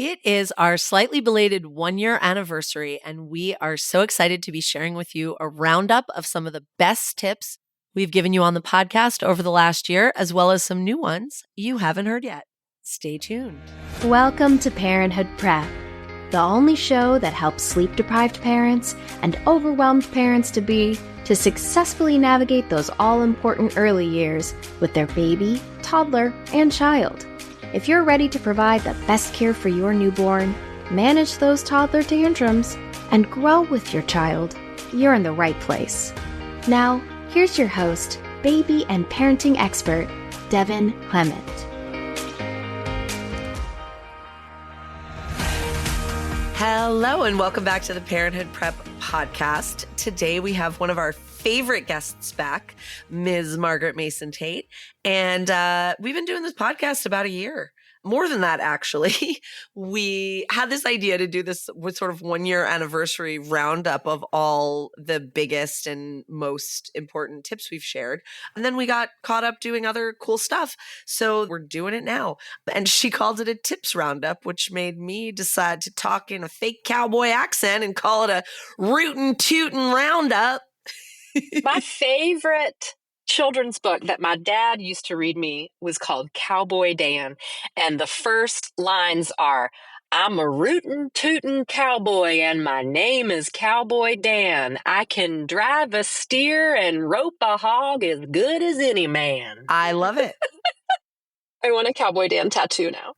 It is our slightly belated 1-year anniversary, and we are so excited to be sharing with you a roundup of some of the best tips we've given you on the podcast over the last year, as well as some new ones you haven't heard yet. Stay tuned. Welcome to Parenthood Prep, the only show that helps sleep-deprived parents and overwhelmed parents-to-be to successfully navigate those all-important early years with their baby, toddler, and child. If you're ready to provide the best care for your newborn, manage those toddler tantrums, and grow with your child, you're in the right place. Now, here's your host, baby and parenting expert, Devin Clement. Hello, and welcome back to the Parenthood Prep podcast. Today we have one of our favorite guests back, Ms. Margaret Mason Tate. And we've been doing this podcast about a year. More than that, actually. We had this idea to do this with sort of 1-year anniversary roundup of all the biggest and most important tips we've shared. And then we got caught up doing other cool stuff. So we're doing it now. And she called it a tips roundup, which made me decide to talk in a fake cowboy accent and call it a rootin' tootin' roundup. My favorite children's book that my dad used to read me was called Cowboy Dan. And the first lines are, "I'm a rootin' tootin' cowboy and my name is Cowboy Dan. I can drive a steer and rope a hog as good as any man." I love it. I want a Cowboy Dan tattoo now.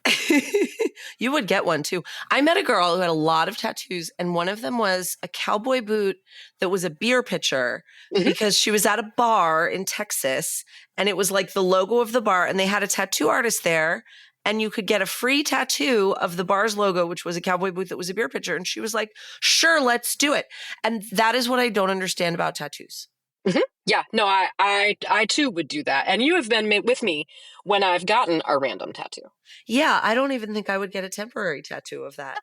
You would get one too. I met a girl who had a lot of tattoos, and one of them was a cowboy boot that was a beer pitcher because she was at a bar in Texas, and it was like the logo of the bar, and they had a tattoo artist there, and you could get a free tattoo of the bar's logo, which was a cowboy boot that was a beer pitcher. And she was like, "Sure, let's do it." And that is what I don't understand about tattoos. Yeah, no, I too would do that. And you have been with me when I've gotten a random tattoo. Yeah, I don't even think I would get a temporary tattoo of that.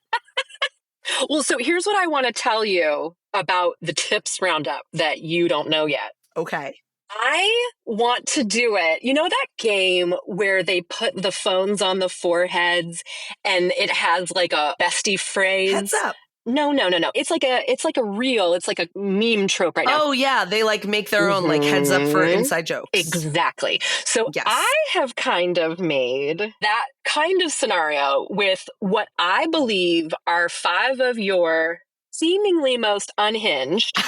Well, so here's what I want to tell you about the tips roundup that you don't know yet. Okay. I want to do it. You know that game where they put the phones on the foreheads and it has like a bestie phrase? Heads up. No. It's like a reel. It's like a meme trope right now. Oh, yeah. They like make their own like heads up for inside jokes. Exactly. So Yes. I have kind of made that kind of scenario with what I believe are 5 of your seemingly most unhinged,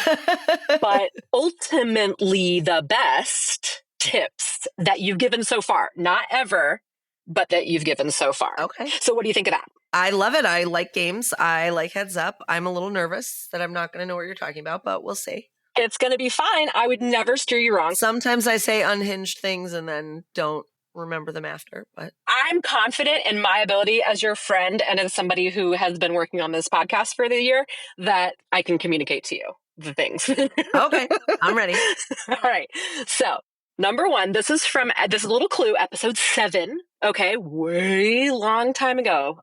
but ultimately the best tips that you've given so far. Not ever, but that you've given so far. Okay. So what do you think of that? I love it. I like games. I like heads up. I'm a little nervous that I'm not going to know what you're talking about, but we'll see. It's going to be fine. I would never steer you wrong. Sometimes I say unhinged things and then don't remember them after, but I'm confident in my ability as your friend and as somebody who has been working on this podcast for the year that I can communicate to you the things. Okay, I'm ready. All right. So, number 1, this is a little clue, episode 7. Okay, way long time ago.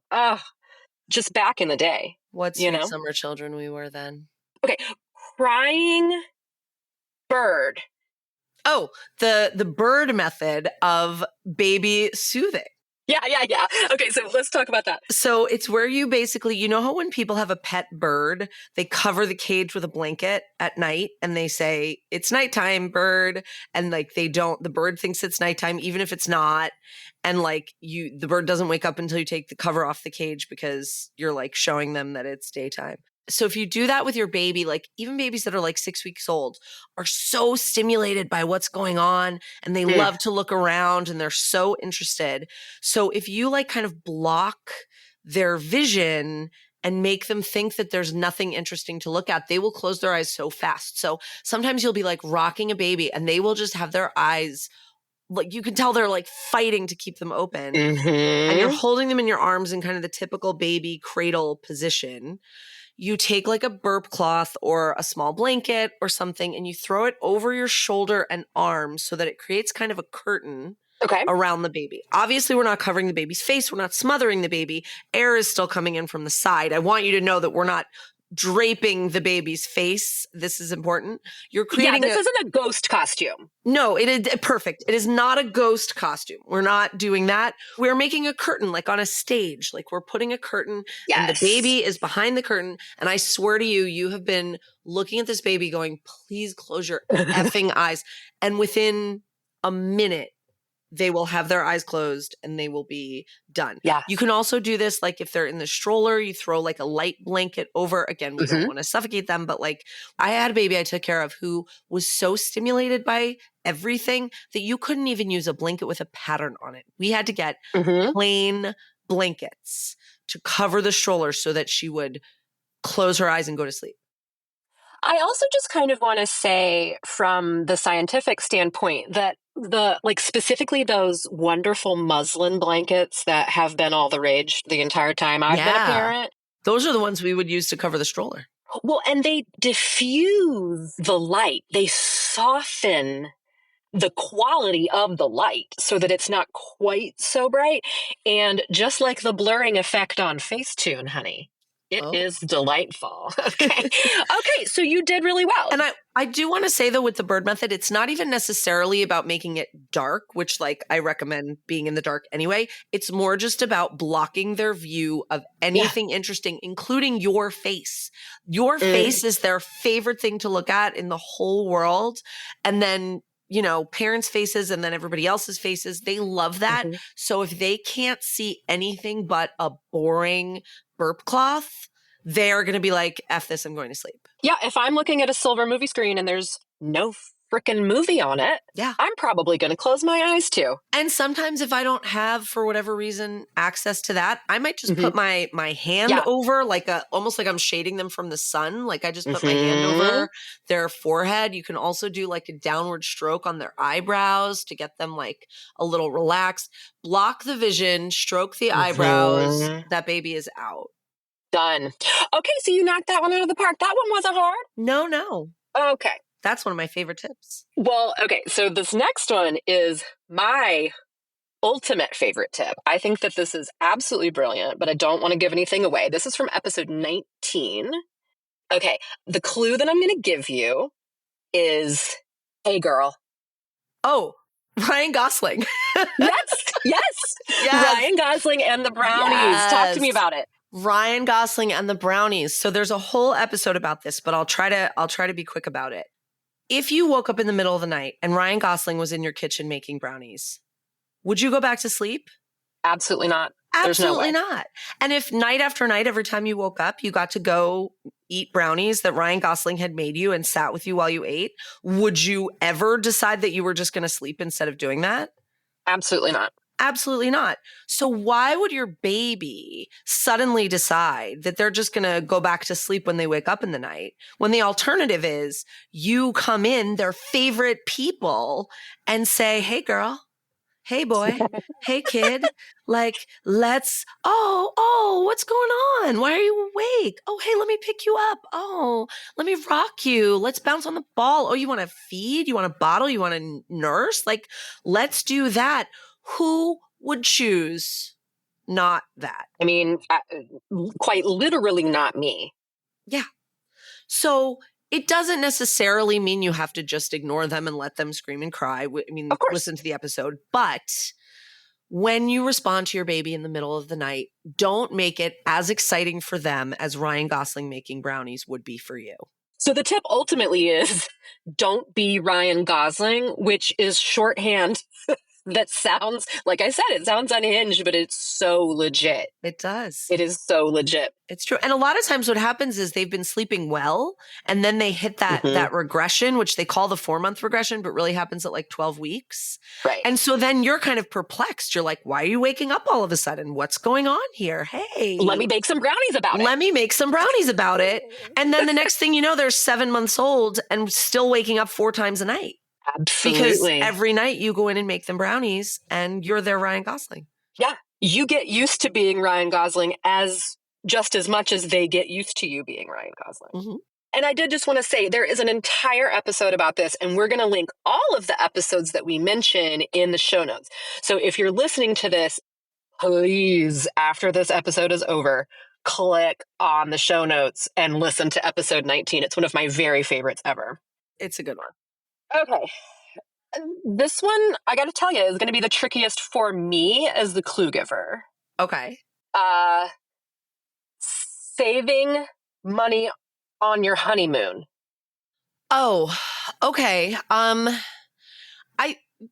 Just back in the day. What sweet summer children we were then. Okay, crying bird. Oh, the bird method of baby soothing. Yeah. Okay, so let's talk about that. So it's where you basically, you know how when people have a pet bird, they cover the cage with a blanket at night and they say, "It's nighttime, bird." And like the bird thinks it's nighttime, even if it's not. And like the bird doesn't wake up until you take the cover off the cage because you're like showing them that it's daytime. So if you do that with your baby, like even babies that are like 6 weeks old are so stimulated by what's going on and they love to look around and they're so interested. So if you like kind of block their vision and make them think that there's nothing interesting to look at, they will close their eyes so fast. So sometimes you'll be like rocking a baby and they will just have their eyes, like you can tell they're like fighting to keep them open. And you're holding them in your arms in kind of the typical baby cradle position. You take like a burp cloth or a small blanket or something and you throw it over your shoulder and arms so that it creates kind of a curtain around the baby. Obviously, we're not covering the baby's face. We're not smothering the baby. Air is still coming in from the side. I want you to know that we're not draping the baby's face. This is important. You're Yeah, creating this isn't a ghost costume. No, it is perfect. It is not a ghost costume. We're not doing that. We're making a curtain like on a stage. Like we're putting a curtain and the Yes. baby is behind the curtain. And I swear to you, you have been looking at this baby going, please close your effing eyes. And within a minute, they will have their eyes closed and they will be done. Yeah. You can also do this like if they're in the stroller, you throw like a light blanket over. Again, we don't want to suffocate them, but like I had a baby I took care of who was so stimulated by everything that you couldn't even use a blanket with a pattern on it. We had to get plain blankets to cover the stroller so that she would close her eyes and go to sleep. I also just kind of want to say from the scientific standpoint that specifically those wonderful muslin blankets that have been all the rage the entire time I've been a parent. Those are the ones we would use to cover the stroller. Well, and they diffuse the light. They soften the quality of the light so that it's not quite so bright. And just like the blurring effect on Facetune, honey, it is delightful. Okay. So you did really well. And I do want to say, though, with the bird method, it's not even necessarily about making it dark, which like I recommend being in the dark anyway. It's more just about blocking their view of anything interesting, including your face. Your face is their favorite thing to look at in the whole world. And then, you know, parents' faces and then everybody else's faces, they love that. So if they can't see anything but a boring burp cloth, they're going to be like, F this, I'm going to sleep. Yeah, if I'm looking at a silver movie screen and there's no freaking movie on it, I'm probably going to close my eyes too. And sometimes if I don't have, for whatever reason, access to that, I might just put my hand over, like almost like I'm shading them from the sun. Like I just put my hand over their forehead. You can also do like a downward stroke on their eyebrows to get them like a little relaxed. Block the vision, stroke the eyebrows. That baby is out. Done. Okay, so you knocked that one out of the park. That one wasn't hard? No. Okay. That's one of my favorite tips. Well, okay, so this next one is my ultimate favorite tip. I think that this is absolutely brilliant, but I don't want to give anything away. This is from episode 19. Okay, the clue that I'm going to give you is, hey, girl. Oh, Ryan Gosling. Yes. Ryan Gosling and the brownies. Talk to me about it. Ryan Gosling and the brownies. So there's a whole episode about this, but I'll try to be quick about it. If you woke up in the middle of the night and Ryan Gosling was in your kitchen making brownies, would you go back to sleep? Absolutely not. Absolutely not. And if night after night, every time you woke up, you got to go eat brownies that Ryan Gosling had made you and sat with you while you ate, would you ever decide that you were just going to sleep instead of doing that? Absolutely not. Absolutely not. So why would your baby suddenly decide that they're just going to go back to sleep when they wake up in the night, when the alternative is you come in, their favorite people, and say, hey, girl, hey, boy, hey, kid, like, what's going on? Why are you awake? Oh, hey, let me pick you up. Oh, let me rock you. Let's bounce on the ball. Oh, you want to feed? You want to bottle? You want to nurse? Like, let's do that. Who would choose not that? I mean, quite literally not me. Yeah. So it doesn't necessarily mean you have to just ignore them and let them scream and cry. I mean, of course. Listen to the episode. But when you respond to your baby in the middle of the night, don't make it as exciting for them as Ryan Gosling making brownies would be for you. So the tip ultimately is don't be Ryan Gosling, which is shorthand that sounds, like I said, it sounds unhinged, but it's so legit. It does. It is so legit. It's true. And a lot of times what happens is they've been sleeping well and then they hit that regression, which they call the 4-month regression, but really happens at like 12 weeks. Right. And so then you're kind of perplexed. You're like, why are you waking up all of a sudden? What's going on here? Hey. Let me make some brownies about it. Let me make some brownies about it. And then the next thing you know, they're 7 months old and still waking up 4 times a night. Absolutely. Because every night you go in and make them brownies and you're their Ryan Gosling. Yeah. You get used to being Ryan Gosling just as much as they get used to you being Ryan Gosling. Mm-hmm. And I did just want to say there is an entire episode about this, and we're going to link all of the episodes that we mention in the show notes. So if you're listening to this, please, after this episode is over, click on the show notes and listen to episode 19. It's one of my very favorites ever. It's a good one. Okay. This one, I got to tell you, is going to be the trickiest for me as the clue giver. Okay. Saving money on your honeymoon. Oh, okay.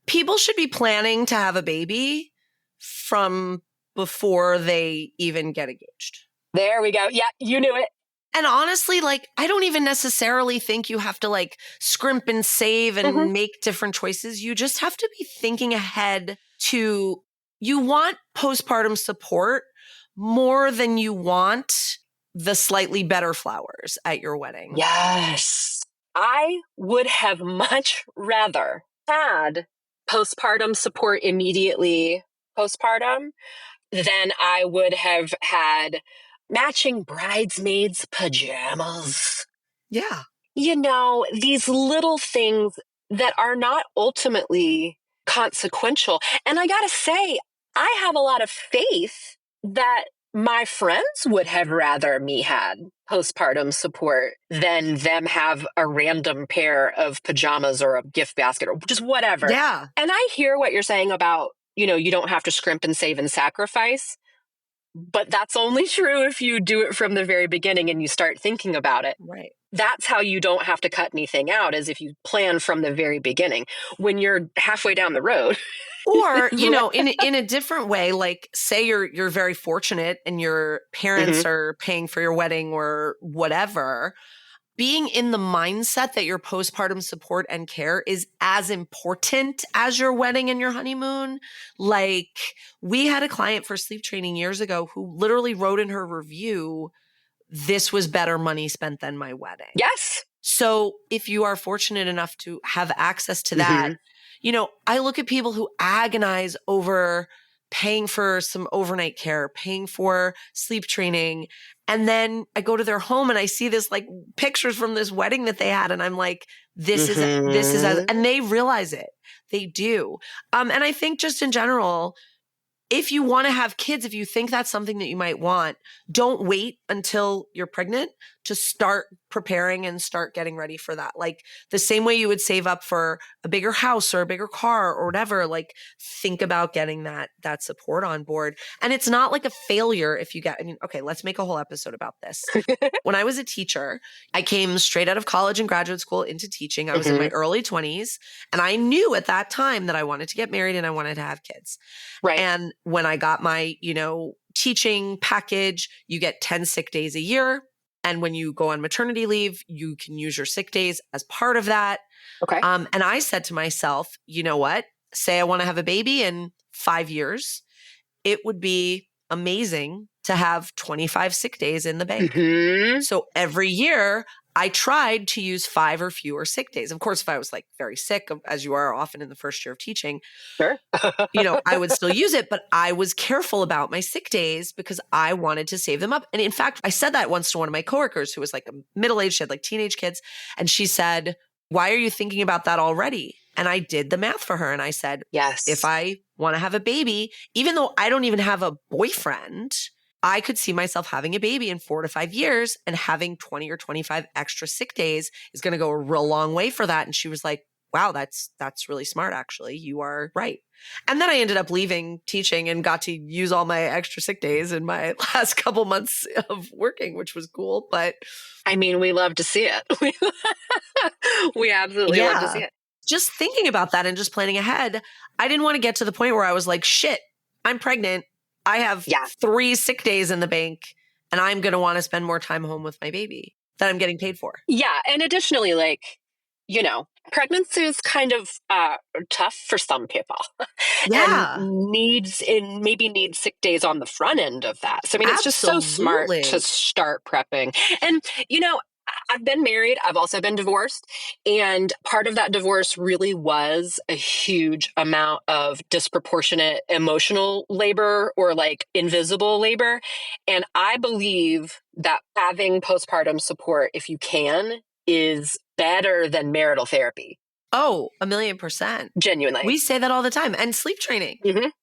People should be planning to have a baby from before they even get engaged. There we go. Yeah, you knew it. And honestly, like, I don't even necessarily think you have to like scrimp and save and make different choices. You just have to be thinking ahead to, you want postpartum support more than you want the slightly better flowers at your wedding. Yes. I would have much rather had postpartum support immediately postpartum than I would have had matching bridesmaids' pajamas. Yeah. You know, these little things that are not ultimately consequential. And I gotta say, I have a lot of faith that my friends would have rather me had postpartum support than them have a random pair of pajamas or a gift basket or just whatever. Yeah. And I hear what you're saying about, you know, you don't have to scrimp and save and sacrifice. But that's only true if you do it from the very beginning and you start thinking about it. Right. That's how you don't have to cut anything out, is if you plan from the very beginning. When you're halfway down the road. Or, you know, in a different way, like say you're very fortunate and your parents are paying for your wedding or whatever. Being in the mindset that your postpartum support and care is as important as your wedding and your honeymoon. Like, we had a client for sleep training years ago who literally wrote in her review, "This was better money spent than my wedding." Yes. So if you are fortunate enough to have access to that, you know, I look at people who agonize over paying for some overnight care, paying for sleep training. And then I go to their home and I see this like pictures from this wedding that they had. And I'm like, this is, and they realize it. They do. And I think just in general, if you want to have kids, if you think that's something that you might want, don't wait until you're pregnant to start preparing and start getting ready for that. Like the same way you would save up for a bigger house or a bigger car or whatever, like think about getting that support on board. And it's not like a failure if you get, I mean, okay, let's make a whole episode about this. When I was a teacher, I came straight out of college and graduate school into teaching. I was in my early 20s and I knew at that time that I wanted to get married and I wanted to have kids. Right. And when I got my, you know, teaching package, you get 10 sick days a year. And when you go on maternity leave, you can use your sick days as part of that. Okay. And I said to myself, you know what? Say I want to have a baby in 5 years. It would be amazing to have 25 sick days in the bank. So every year I tried to use 5 or fewer sick days. Of course, if I was like very sick, as you are often in the first year of teaching, Sure. you know, I would still use it, but I was careful about my sick days because I wanted to save them up. And in fact, I said that once to one of my coworkers who was like middle-aged, she had like teenage kids. And she said, "Why are you thinking about that already?" And I did the math for her. And I said, yes, if I want to have a baby, even though I don't even have a boyfriend, I could see myself having a baby in 4 to 5 years, and having 20 or 25 extra sick days is going to go a real long way for that. And she was like, wow, that's really smart. Actually, you are right. And then I ended up leaving teaching and got to use all my extra sick days in my last couple months of working, which was cool. But I mean, we love to see it. We absolutely love to see it. Just thinking about that and just planning ahead, I didn't want to get to the point where I was like, shit, I'm pregnant. I have 3 sick days in the bank and I'm going to want to spend more time home with my baby that I'm getting paid for. Yeah. And additionally, like, you know, pregnancy is kind of tough for some people. Yeah. And maybe needs sick days on the front end of that. So, I mean, it's just so smart to start prepping. And, you know, I've been married. I've also been divorced. And part of that divorce really was a huge amount of disproportionate emotional labor or like invisible labor. And I believe that having postpartum support, if you can, is better than marital therapy. Oh, 1,000,000%. Genuinely. We say that all the time. And sleep training.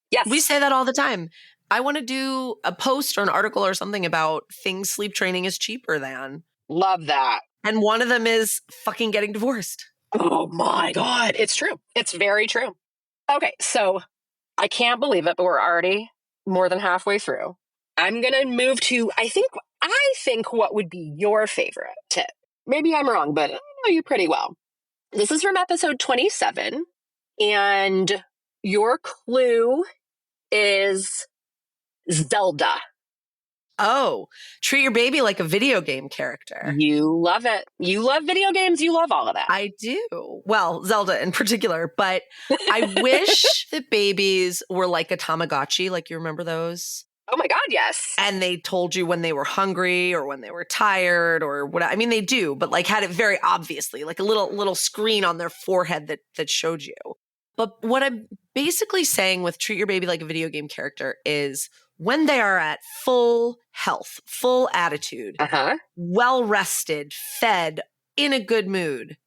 Yes. We say that all the time. I want to do a post or an article or something about things sleep training is cheaper than. Love that. And one of them is fucking getting divorced. Oh my God. It's true. It's very true. Okay. So I can't believe it, but we're already more than halfway through. I'm going to move to, I think what would be your favorite tip. Maybe I'm wrong, but I know you pretty well. This is from episode 27. And your clue is Zelda. Oh, treat your baby like a video game character. You love it. You love video games. You love all of that. I do. Well, Zelda in particular, but I wish that babies were like a Tamagotchi. Like, you remember those? Oh my God, yes. And they told you when they were hungry or when they were tired or what. I mean, they do, but like had it very obviously, like a little screen on their forehead that showed you. But what I'm basically saying with treat your baby like a video game character is when they are at full health, full attitude, well rested, fed, in a good mood,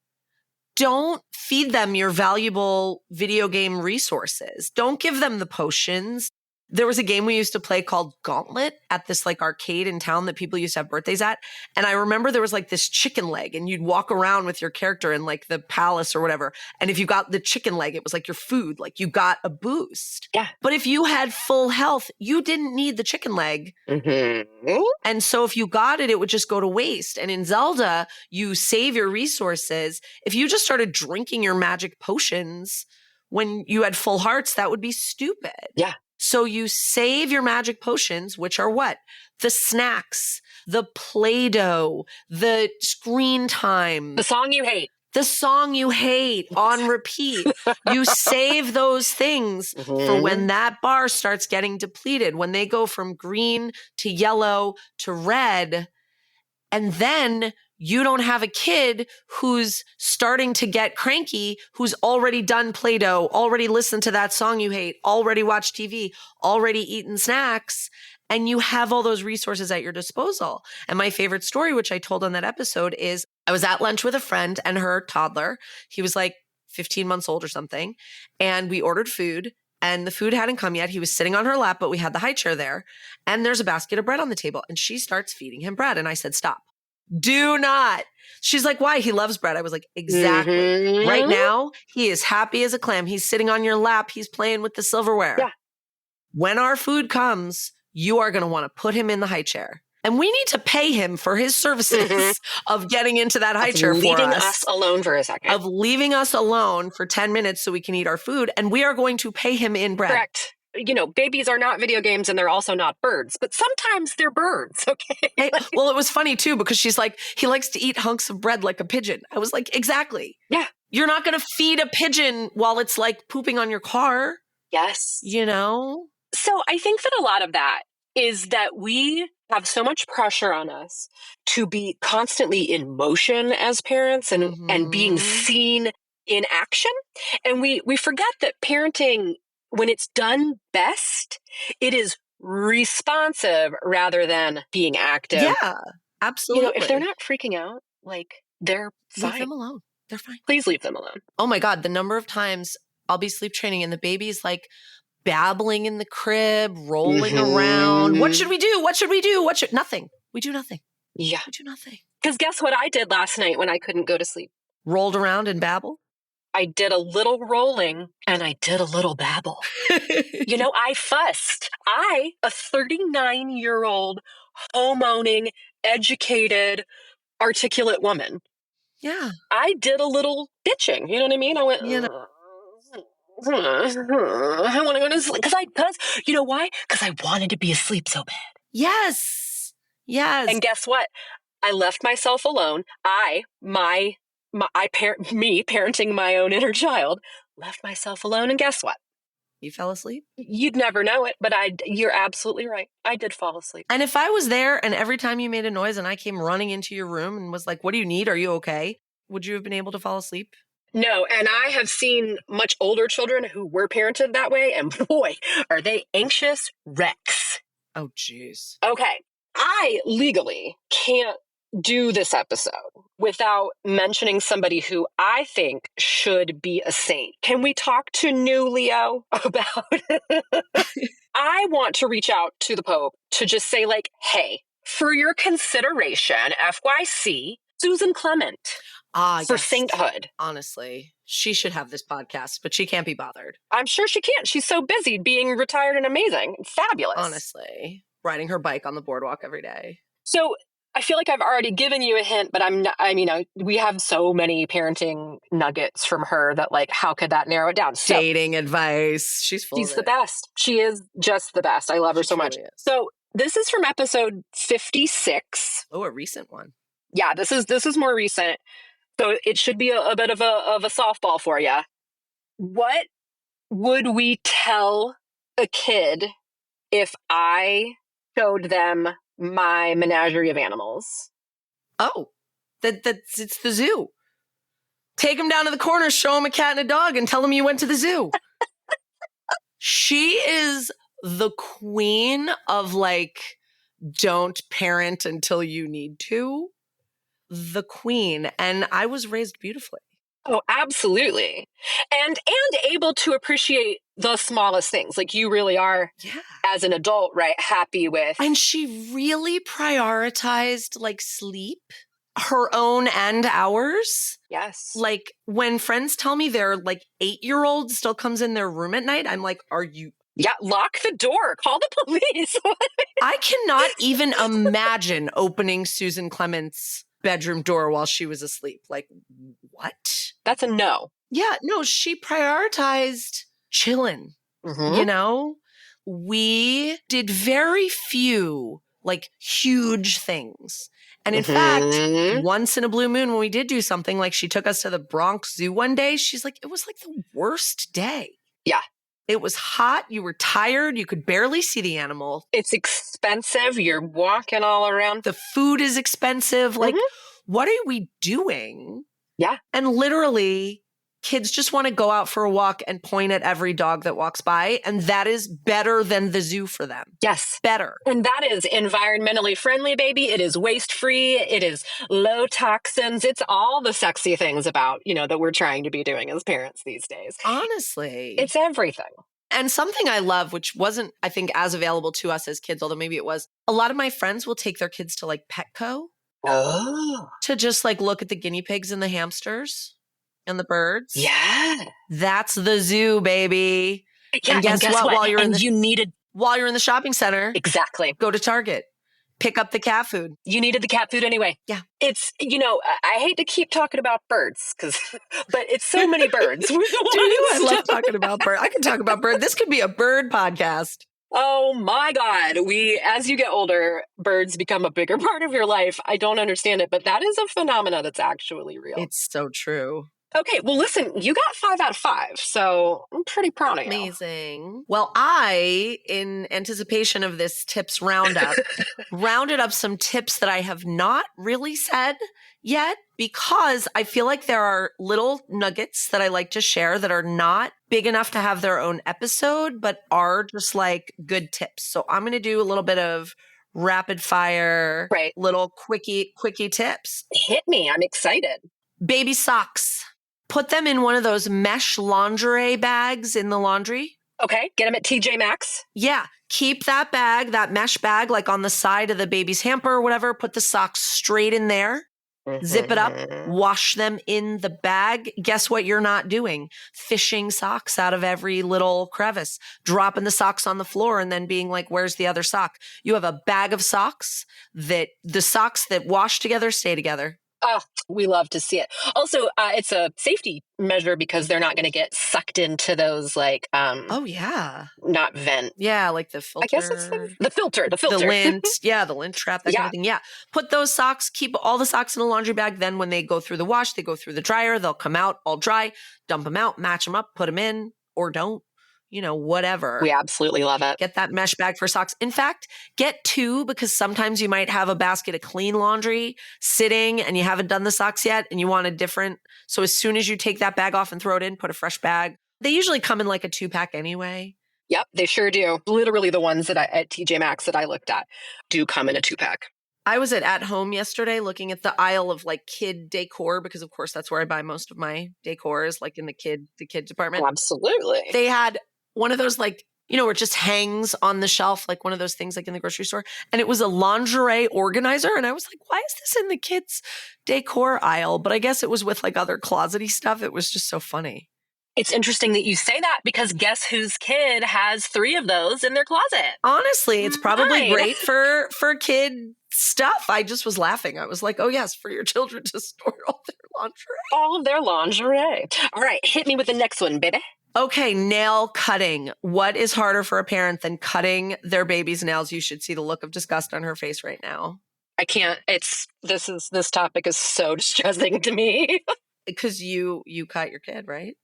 don't feed them your valuable video game resources. Don't give them the potions. There was a game we used to play called Gauntlet at this like arcade in town that people used to have birthdays at. And I remember there was like this chicken leg and you'd walk around with your character in like the palace or whatever. And if you got the chicken leg, it was like your food, like you got a boost. Yeah. But if you had full health, you didn't need the chicken leg. Mm-hmm. And so if you got it, it would just go to waste. And in Zelda, you save your resources. If you just started drinking your magic potions when you had full hearts, that would be stupid. Yeah. So you save your magic potions, which are what? The snacks, the Play-Doh, the screen time. The song you hate. The song you hate on repeat. You save those things for when that bar starts getting depleted, when they go from green to yellow to red. And then you don't have a kid who's starting to get cranky, who's already done Play-Doh, already listened to that song you hate, already watched TV, already eaten snacks, and you have all those resources at your disposal. And my favorite story, which I told on that episode, is I was at lunch with a friend and her toddler. He was like 15 months old or something. And we ordered food. And the food hadn't come yet. He was sitting on her lap, but we had the high chair there. And there's a basket of bread on the table. And she starts feeding him bread. And I said, stop. Do not. She's like, why? He loves bread. I was like, exactly. Mm-hmm. Right now, he is happy as a clam. He's sitting on your lap. He's playing with the silverware. Yeah. When our food comes, you are going to want to put him in the high chair. And we need to pay him for his services of getting into that high chair for us. Leaving us alone for a second. Of leaving us alone for 10 minutes so we can eat our food. And we are going to pay him in bread. Correct. You know, babies are not video games and they're also not birds, but sometimes they're birds, okay? Hey, well, it was funny too, because she's like, he likes to eat hunks of bread like a pigeon. I was like, exactly. Yeah. You're not going to feed a pigeon while it's like pooping on your car. Yes. You know? So I think that a lot of that is that we have so much pressure on us to be constantly in motion as parents and being seen in action. And we forget that parenting, when it's done best, it is responsive rather than being active. Yeah, absolutely. You know, if they're not freaking out, like, they're fine. Leave them alone. They're fine. Please leave them alone. Oh my God, the number of times I'll be sleep training and the baby's like babbling in the crib, rolling around. What should we do? What should we do? Nothing. We do nothing. Yeah. We do nothing. Because guess what I did last night when I couldn't go to sleep? Rolled around and babble? I did a little rolling and I did a little babble. You know, I fussed. A 39-year-old, homeowning, educated, articulate woman. Yeah. I did a little bitching. You know what I mean? I went, You know. I want to go to sleep. Because you know why? Because I wanted to be asleep so bad. Yes. Yes. And guess what? I left myself alone. Parenting my own inner child, left myself alone. And guess what? You fell asleep? You'd never know it, but you're absolutely right. I did fall asleep. And if I was there and every time you made a noise and I came running into your room and was like, what do you need? Are you okay? Would you have been able to fall asleep? No, and I have seen much older children who were parented that way, and boy, are they anxious wrecks. Oh, jeez. Okay, I legally can't do this episode without mentioning somebody who I think should be a saint. Can we talk to new Leo about I want to reach out to the Pope to just say, like, hey, for your consideration, FYC, Susan Clement for Yes. sainthood. Honestly, she should have this podcast, but she can't be bothered. I'm sure she can't. She's so busy being retired and amazing. Fabulous. Honestly, riding her bike on the boardwalk every day. So I feel like I've already given you a hint, but we have so many parenting nuggets from her that, like, how could that narrow it down? So, dating advice. She's full she's of the it. best. She is just the best. I love her so much. Truly is. So this is from episode 56. Oh, a recent one. Yeah, this is more recent. So it should be a bit of a softball for you. What would we tell a kid if I showed them my menagerie of animals? Oh, it's the zoo. Take them down to the corner, show them a cat and a dog, and tell them you went to the zoo. She is the queen of, like, don't parent until you need to. The queen. And I was raised beautifully. Oh, absolutely. And able to appreciate the smallest things. Like, you really are, as an adult, right, happy with. And she really prioritized, like, sleep, her own and ours. Yes. Like, when friends tell me their, like, 8-year-old still comes in their room at night, I'm like, are you? Yeah, lock the door. Call the police. I cannot even imagine opening Susan Clement's bedroom door while she was asleep. Like, what? That's a no. Yeah, no, she prioritized chilling. Mm-hmm. You know, we did very few, like, huge things. And in fact, once in a blue moon, when we did do something, like, she took us to the Bronx Zoo one day, she's like, it was like the worst day. Yeah. It was hot. You were tired. You could barely see the animal. It's expensive. You're walking all around. The food is expensive. Like, what are we doing? Yeah. And literally, kids just want to go out for a walk and point at every dog that walks by. And that is better than the zoo for them. Yes. Better. And that is environmentally friendly, baby. It is waste-free. It is low toxins. It's all the sexy things about, that we're trying to be doing as parents these days. Honestly. It's everything. And something I love, which wasn't, I think, as available to us as kids, although maybe it was, a lot of my friends will take their kids to, like, Petco. Oh. To just, like, look at the guinea pigs and the hamsters. And the birds. Yeah. That's the zoo, baby. Yeah, and guess what? While you're while you're in the shopping center. Exactly. Go to Target. Pick up the cat food. You needed the cat food anyway. Yeah. It's, I hate to keep talking about birds, but it's so many birds. Do you? I love talking about birds. I can talk about birds. This could be a bird podcast. Oh my God. As you get older, birds become a bigger part of your life. I don't understand it, but that is a phenomena that's actually real. It's so true. Okay, well, listen, you got 5 out of 5, so I'm pretty proud of you. Amazing. Well, I, in anticipation of this tips roundup, rounded up some tips that I have not really said yet, because I feel like there are little nuggets that I like to share that are not big enough to have their own episode, but are just, like, good tips. So I'm going to do a little bit of rapid fire, little quickie tips. Hit me. I'm excited. Baby socks. Put them in one of those mesh lingerie bags in the laundry. Okay. Get them at TJ Maxx. Yeah. Keep that bag, that mesh bag, like on the side of the baby's hamper or whatever. Put the socks straight in there. Zip it up. Wash them in the bag. Guess what you're not doing? Fishing socks out of every little crevice. Dropping the socks on the floor and then being like, where's the other sock? You have a bag of socks that the socks that wash together stay together. Oh, we love to see it. Also, it's a safety measure because they're not going to get sucked into those, like, oh yeah, not vent. Yeah, like the filter. I guess it's the filter. The lint. Yeah, the lint trap, that kind of thing. Yeah. Put those socks, keep all the socks in a laundry bag. Then when they go through the wash, they go through the dryer, they'll come out all dry, dump them out, match them up, put them in, or don't. Whatever. We absolutely love it. Get that mesh bag for socks. In fact, get 2, because sometimes you might have a basket of clean laundry sitting and you haven't done the socks yet and you want a different. So as soon as you take that bag off and throw it in, put a fresh bag. They usually come in like a 2-pack anyway. Yep, they sure do. Literally the ones that at TJ Maxx that I looked at do come in a 2-pack. I was at home yesterday looking at the aisle of, like, kid decor, because of course that's where I buy most of my decor, is like in the kid department. Absolutely. They had one of those, like, where it just hangs on the shelf, like one of those things like in the grocery store. And it was a lingerie organizer. And I was like, why is this in the kids' decor aisle? But I guess it was with like other closety stuff. It was just so funny. It's interesting that you say that because guess whose kid has 3 of those in their closet? Honestly, it's probably Mine. great for kid stuff. I just was laughing. I was like, oh, yes, for your children to store all their lingerie. All of their lingerie. All right, hit me with the next one, baby. Okay, nail cutting. What is harder for a parent than cutting their baby's nails? You should see the look of disgust on her face right now. I can't. This topic is so distressing to me. Because you cut your kid, right?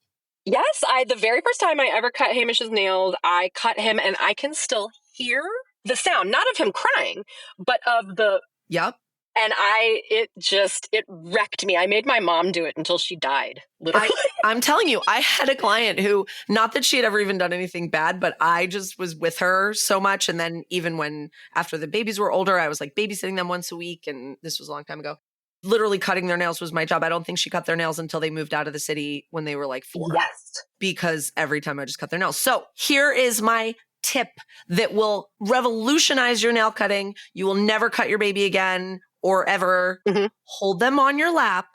Yes, the very first time I ever cut Hamish's nails, I cut him and I can still hear the sound, not of him crying, but of the... Yep. And it wrecked me. I made my mom do it until she died, literally. I'm telling you, I had a client who, not that she had ever even done anything bad, but I just was with her so much. And then even when, after the babies were older, I was like babysitting them once a week. And this was a long time ago. Literally cutting their nails was my job. I don't think she cut their nails until they moved out of the city when they were like 4. Yes. Because every time I just cut their nails. So here is my tip that will revolutionize your nail cutting. You will never cut your baby again or ever. Mm-hmm. Hold them on your lap,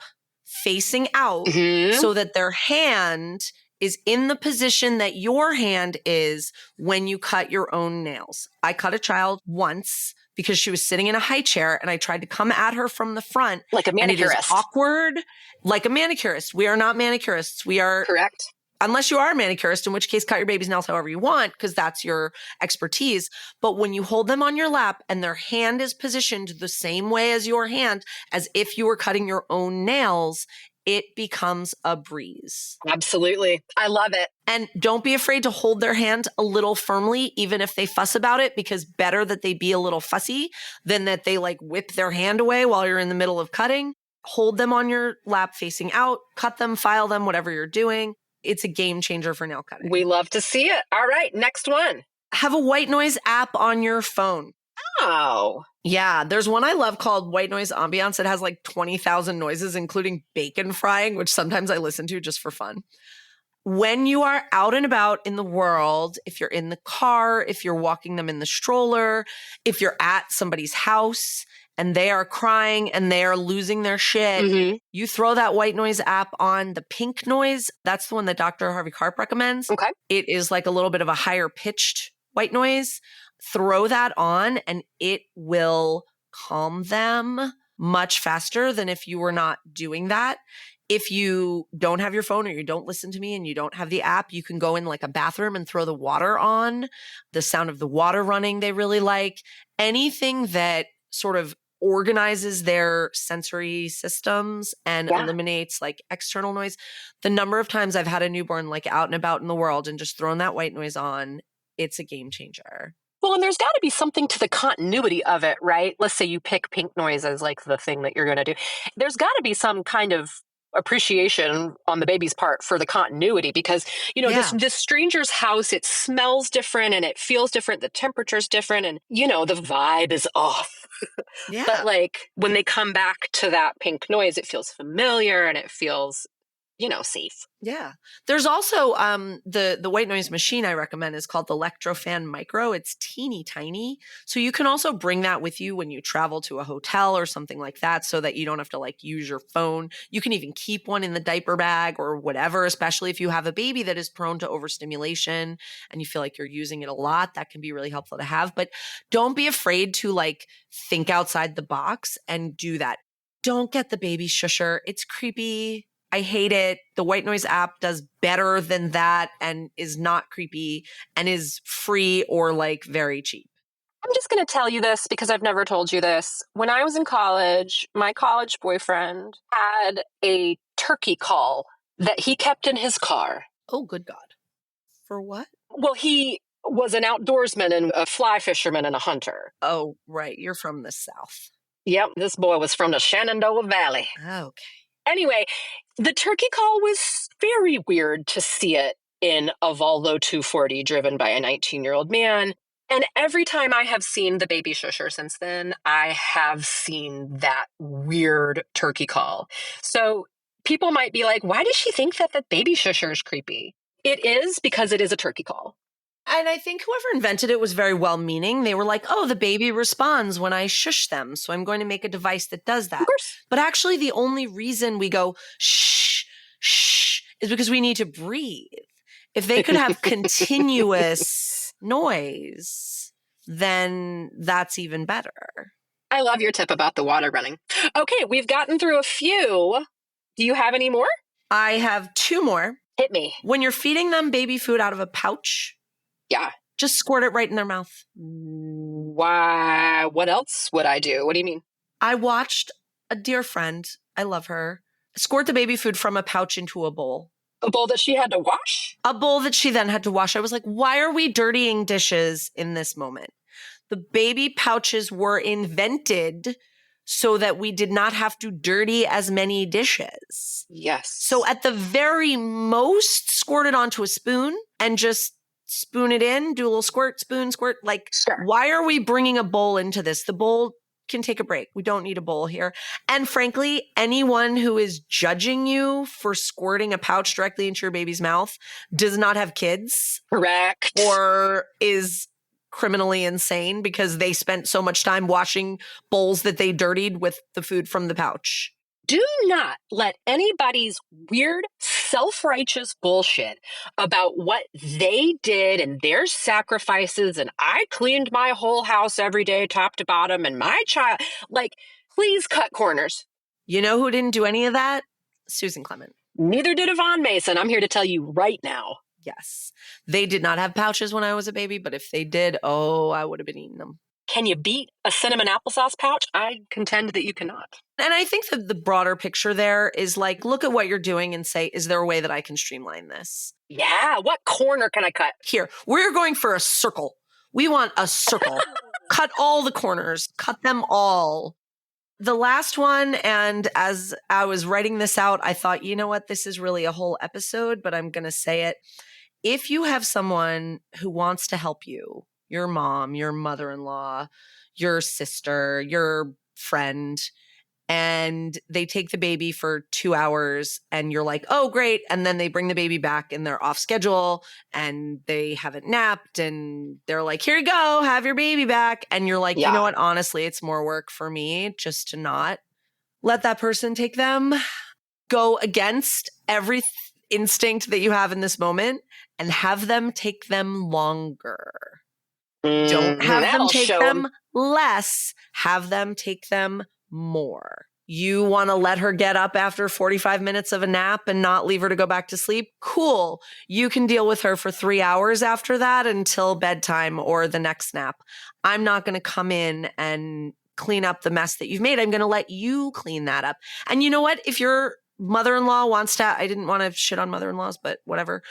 facing out, so that their hand is in the position that your hand is when you cut your own nails. I cut a child once because she was sitting in a high chair and I tried to come at her from the front. Like a manicurist. And it is awkward. Like a manicurist. We are not manicurists. We are... Correct. Unless you are a manicurist, in which case cut your baby's nails however you want, because that's your expertise. But when you hold them on your lap and their hand is positioned the same way as your hand, as if you were cutting your own nails, it becomes a breeze. Absolutely. I love it. And don't be afraid to hold their hand a little firmly, even if they fuss about it, because better that they be a little fussy than that they like whip their hand away while you're in the middle of cutting. Hold them on your lap facing out, cut them, file them, whatever you're doing. It's a game changer for nail cutting. We love to see it. All right, next one. Have a white noise app on your phone. Oh. Yeah, there's one I love called White Noise Ambiance. It has like 20,000 noises, including bacon frying, which sometimes I listen to just for fun. When you are out and about in the world, if you're in the car, if you're walking them in the stroller, if you're at somebody's house and they are crying and they are losing their shit, you throw that white noise app on. The pink noise, that's the one that Dr. Harvey Karp recommends. Okay. It is like a little bit of a higher pitched white noise. Throw that on and it will calm them much faster than if you were not doing that. If you don't have your phone or you don't listen to me and you don't have the app, you can go in like a bathroom and throw the water on. The sound of the water running, they really like. Anything that sort of organizes their sensory systems and eliminates like external noise. The number of times I've had a newborn like out and about in the world and just thrown that white noise on, it's a game changer. Well, and there's got to be something to the continuity of it, right? Let's say you pick pink noise as like the thing that you're going to do. There's got to be some kind of appreciation on the baby's part for the continuity because, this stranger's house, it smells different and it feels different. The temperature's different and, the vibe is off. Yeah. But like when they come back to that pink noise, it feels familiar and it feels, safe. Yeah. There's also the white noise machine I recommend is called the Electrofan Micro. It's teeny tiny. So you can also bring that with you when you travel to a hotel or something like that so that you don't have to like use your phone. You can even keep one in the diaper bag or whatever, especially if you have a baby that is prone to overstimulation and you feel like you're using it a lot. That can be really helpful to have. But don't be afraid to like think outside the box and do that. Don't get the baby shusher. It's creepy. I hate it. The white noise app does better than that and is not creepy and is free or like very cheap. I'm just going to tell you this because I've never told you this. When I was in college, my college boyfriend had a turkey call that he kept in his car. Oh, good God. For what? Well, he was an outdoorsman and a fly fisherman and a hunter. Oh, right. You're from the South. Yep. This boy was from the Shenandoah Valley. Okay. Anyway, the turkey call was very weird to see it in a Volvo 240 driven by a 19-year-old man. And every time I have seen the baby shusher since then, I have seen that weird turkey call. So people might be like, why does she think that the baby shusher is creepy? It is because it is a turkey call. And I think whoever invented it was very well-meaning. They were like, oh, the baby responds when I shush them, so I'm going to make a device that does Of that. course. But actually, the only reason we go shh, shh, is because we need to breathe. If they could have continuous noise, then that's even better. I love your tip about the water running. Okay, we've gotten through a few. Do you have any more? I have 2 more. Hit me. When you're feeding them baby food out of a pouch, Yeah. just squirt it right in their mouth. Why? What else would I do? What do you mean? I watched a dear friend, I love her, squirt the baby food from a pouch into a bowl. A bowl that she had to wash? A bowl that she then had to wash. I was like, why are we dirtying dishes in this moment? The baby pouches were invented so that we did not have to dirty as many dishes. Yes. So at the very most, squirt it onto a spoon and just spoon it in, do a little squirt, spoon, squirt. Like, Sure. Why are we bringing a bowl into this? The bowl can take a break. We don't need a bowl here. And frankly, anyone who is judging you for squirting a pouch directly into your baby's mouth does not have kids. Correct. Or is criminally insane because they spent so much time washing bowls that they dirtied with the food from the pouch. Do not let anybody's weird, self-righteous bullshit about what they did and their sacrifices and I cleaned my whole house every day, top to bottom, and my child, please cut corners. You know who didn't do any of that? Susan Clement. Neither did Yvonne Mason. I'm here to tell you right now. Yes. They did not have pouches when I was a baby, but if they did, I would have been eating them. Can you beat a cinnamon applesauce pouch? I contend that you cannot. And I think that the broader picture there is like, look at what you're doing and say, is there a way that I can streamline this? Yeah. What corner can I cut? Here, we're going for a circle. We want a circle. Cut all the corners. Cut them all. The last one, and as I was writing this out, I thought, you know what? This is really a whole episode, but I'm going to say it. If you have someone who wants to help you, your mom, your mother-in-law, your sister, your friend, and they take the baby for 2 hours and you're like, oh, great. And then they bring the baby back and they're off schedule and they haven't napped and they're like, here you go, have your baby back. And you're like, Yeah. You know what? Honestly, it's more work for me just to not let that person take them. Go against every instinct that you have in this moment and have them take them longer. Don't have them take them less. Have them take them more. You want to let her get up after 45 minutes of a nap and not leave her to go back to sleep? Cool. You can deal with her for 3 hours after that until bedtime or the next nap. I'm not going to come in and clean up the mess that you've made. I'm going to let you clean that up. And you know what? If your mother-in-law wants to, I didn't want to shit on mother-in-laws, but whatever.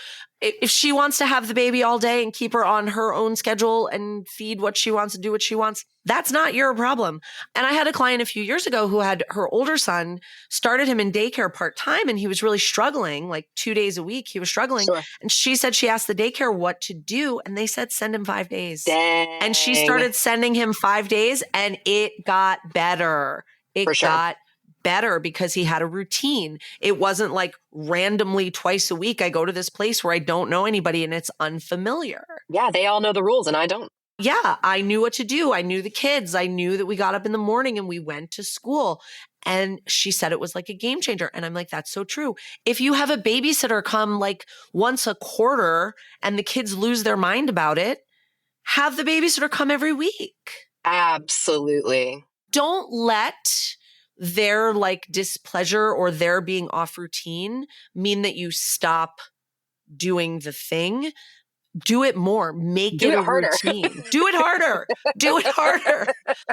If she wants to have the baby all day and keep her on her own schedule and feed what she wants and do what she wants, that's not your problem. And I had a client a few years ago who had her older son, started him in daycare part-time, and he was really struggling, like 2 days a week. He was struggling. Sure. And she said she asked the daycare what to do, and they said, send him 5 days. Dang. And she started sending him 5 days, and it got better. It For sure. got better because he had a routine. It wasn't like randomly twice a week I go to this place where I don't know anybody and it's unfamiliar. Yeah, they all know the rules and I don't. Yeah, I knew what to do. I knew the kids. I knew that we got up in the morning and we went to school. And she said it was like a game changer. And I'm like, that's so true. If you have a babysitter come like once a quarter and the kids lose their mind about it, have the babysitter come every week. Absolutely. Don't let their like displeasure or their being off routine mean that you stop doing the thing. Do it more. Make it a harder. routine. Do it harder. Do it harder.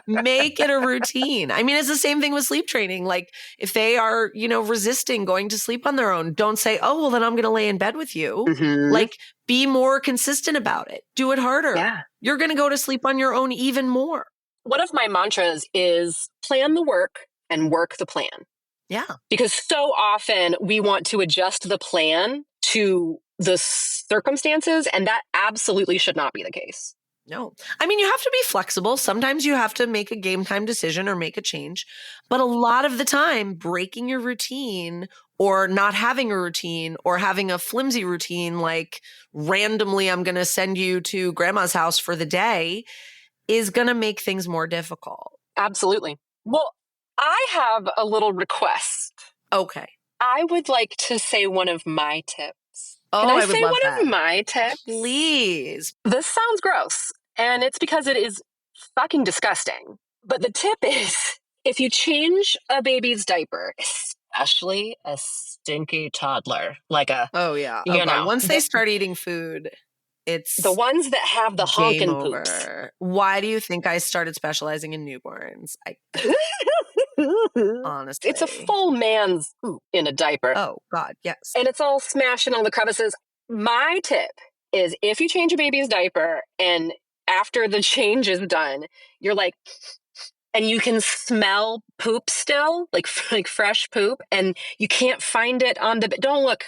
Make it a routine. I mean, it's the same thing with sleep training. Like if they are, resisting going to sleep on their own, don't say, oh, well, then I'm going to lay in bed with you. Mm-hmm. Like be more consistent about it. Do it harder. Yeah. You're going to go to sleep on your own even more. One of my mantras is plan the work and work the plan. Yeah. Because so often we want to adjust the plan to the circumstances, and that absolutely should not be the case. No. I mean, you have to be flexible. Sometimes you have to make a game time decision or make a change. But a lot of the time, breaking your routine or not having a routine or having a flimsy routine, like randomly, I'm going to send you to grandma's house for the day, is going to make things more difficult. Absolutely. Well, I have a little request. Okay. I would like to say one of my tips. Oh, Can I I would say love one that. of my tips? Please. This sounds gross, and it's because it is fucking disgusting. But the tip is, if you change a baby's diaper, especially a stinky toddler, like Oh, yeah. Oh, you God. know, Once they start eating food, the it's ones that have the game honkin' poops. over. Why do you think I started specializing in newborns? Honestly. It's a full man's poop in a diaper. Oh, God, yes. And it's all smashing all the crevices. My tip is, if you change a baby's diaper and after the change is done, you're like, and you can smell poop still, like fresh poop, and you can't find it on the, don't look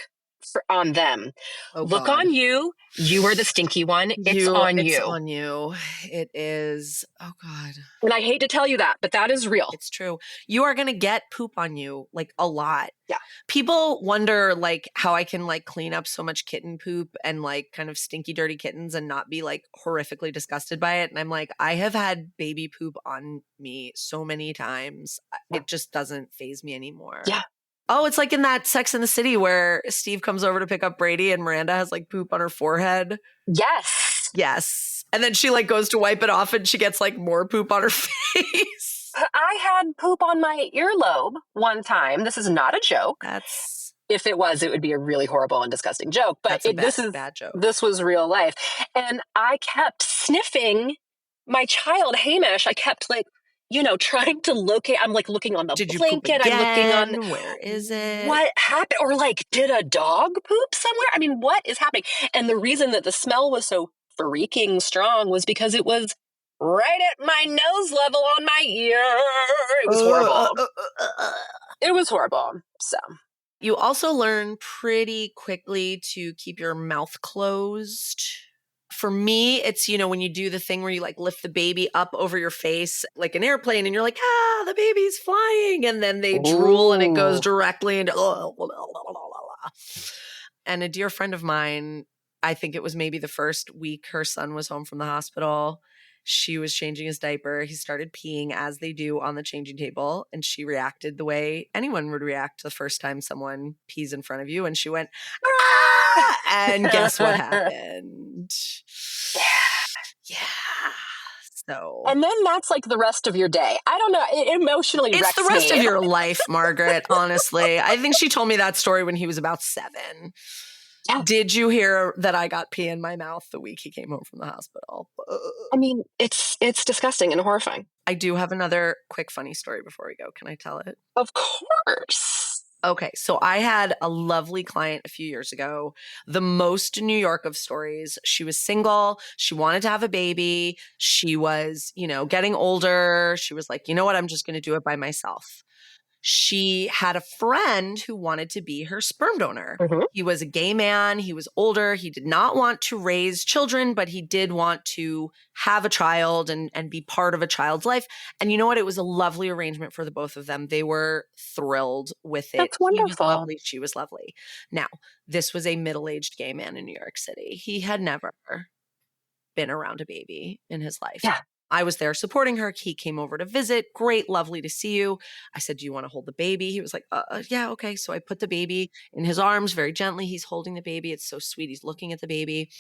on them. Oh, Look God. on you. You are the stinky one. It's on you. It's on you. It is. Oh, God. And I hate to tell you that, but that is real. It's true. You are going to get poop on you, like, a lot. Yeah. People wonder, like, how I can, like, clean up so much kitten poop and, like, kind of stinky, dirty kittens and not be, like, horrifically disgusted by it. And I'm like, I have had baby poop on me so many times. It just doesn't faze me anymore. Yeah. Oh, it's like in that Sex and the City where Steve comes over to pick up Brady and Miranda has, like, poop on her forehead. Yes. Yes. And then she, like, goes to wipe it off and she gets, like, more poop on her face. I had poop on my earlobe one time. This is not a joke. If it was, it would be a really horrible and disgusting joke. But this is a bad joke. This was real life. And I kept sniffing my child, Hamish. I kept, like, trying to locate. I'm, like, looking on the Did blanket. You poop again? I'm looking on. Where is it? What happened? Or, like, did a dog poop somewhere? I mean, what is happening? And the reason that the smell was so freaking strong was because it was right at my nose level on my ear. It was horrible. It was horrible. So. You also learn pretty quickly to keep your mouth closed. For me, it's, when you do the thing where you, like, lift the baby up over your face like an airplane and you're like, the baby's flying. And then they drool and it goes directly into. And a dear friend of mine, I think it was maybe the first week her son was home from the hospital, she was changing his diaper. He started peeing, as they do on the changing table. And she reacted the way anyone would react the first time someone pees in front of you. And she went, ah! And guess what happened? Yeah. So. And then that's like the rest of your day. I don't know. It emotionally wrecks me. It's the rest of your life, Margaret, honestly. I think she told me that story when he was about 7. Yeah. Did you hear that I got pee in my mouth the week he came home from the hospital? I mean, it's disgusting and horrifying. I do have another quick funny story before we go. Can I tell it? Of course. Okay, so I had a lovely client a few years ago, the most New York of stories. She was single. She wanted to have a baby. She was, getting older. She was like, you know what? I'm just going to do it by myself. She had a friend who wanted to be her sperm donor. Mm-hmm. He was a gay man. He was older. He did not want to raise children, but he did want to have a child and be part of a child's life. And you know what? It was a lovely arrangement for the both of them. They were thrilled with it. That's wonderful. He was lovely. She was lovely. Now, this was a middle-aged gay man in New York City. He had never been around a baby in his life. Yeah. I was there supporting her. He came over to visit. Great, lovely to see you. I said, do you want to hold the baby? He was like, yeah, okay. So I put the baby in his arms very gently. He's holding the baby. It's so sweet. He's looking at the baby.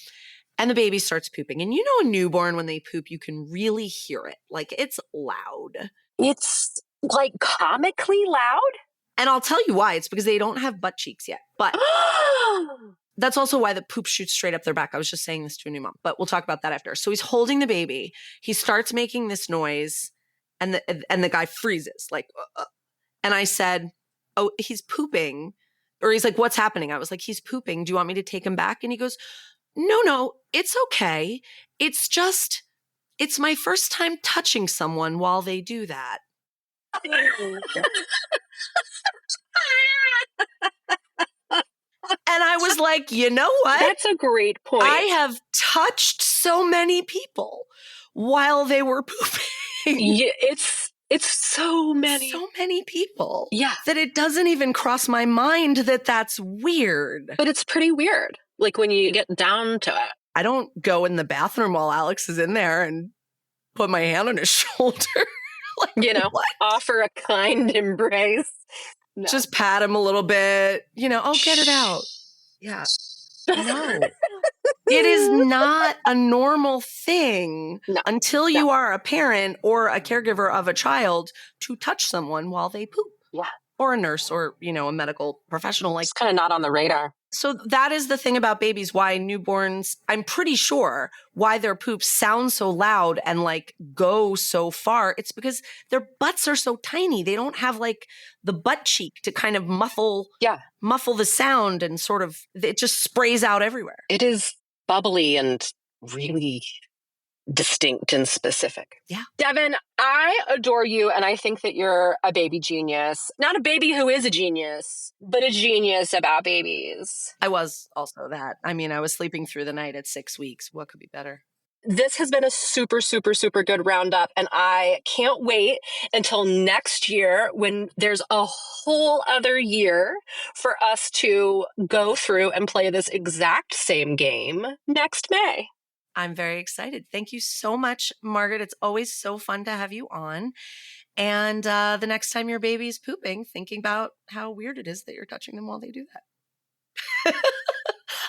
And the baby starts pooping. And a newborn, when they poop, you can really hear it. Like, it's loud. It's like comically loud? And I'll tell you why. It's because they don't have butt cheeks yet. But that's also why the poop shoots straight up their back. I was just saying this to a new mom, but we'll talk about that after. So he's holding the baby. He starts making this noise, and the guy freezes, like, and I said, oh, he's pooping. Or he's like, what's happening? I was like, he's pooping. Do you want me to take him back? And he goes, no, it's okay. It's my first time touching someone while they do that. And I was like, you know what? That's a great point. I have touched so many people while they were pooping. Yeah, it's so many. So many people. Yeah. That it doesn't even cross my mind that that's weird. But it's pretty weird, like when you get down to it. I don't go in the bathroom while Alex is in there and put my hand on his shoulder. Like, what? Offer a kind embrace. No. Just pat him a little bit, oh, get it out. Yeah. No. It is not a normal thing until you are a parent or a caregiver of a child to touch someone while they poop. Yeah. Or a nurse or, a medical professional. It's kind of not on the radar. So that is the thing about babies, why newborns, I'm pretty sure why their poops sound so loud and like go so far. It's because their butts are so tiny. They don't have like the butt cheek to kind of muffle the sound, and sort of, it just sprays out everywhere. It is bubbly and really distinct and specific. Yeah. Devin, I adore you, and I think that you're a baby genius. Not a baby who is a genius, but a genius about babies. I was also that. I mean, I was sleeping through the night at 6 weeks. What could be better? This has been a super, super, super good roundup, and I can't wait until next year when there's a whole other year for us to go through and play this exact same game next May. I'm very excited. Thank you so much, Margaret. It's always so fun to have you on. And the next time your baby's pooping, thinking about how weird it is that you're touching them while they do that.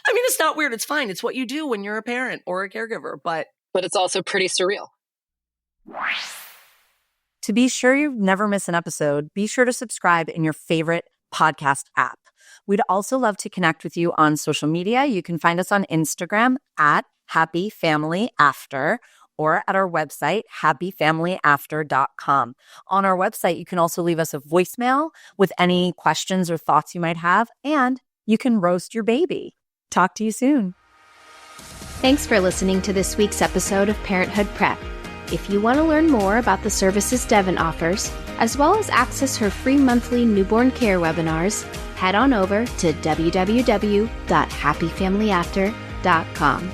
I mean, it's not weird. It's fine. It's what you do when you're a parent or a caregiver, but it's also pretty surreal. To be sure you never miss an episode, be sure to subscribe in your favorite podcast app. We'd also love to connect with you on social media. You can find us on Instagram at Happy Family After, or at our website, happyfamilyafter.com. On our website, you can also leave us a voicemail with any questions or thoughts you might have, and you can roast your baby. Talk to you soon. Thanks for listening to this week's episode of Parenthood Prep. If you want to learn more about the services Devin offers, as well as access her free monthly newborn care webinars, head on over to www.happyfamilyafter.com.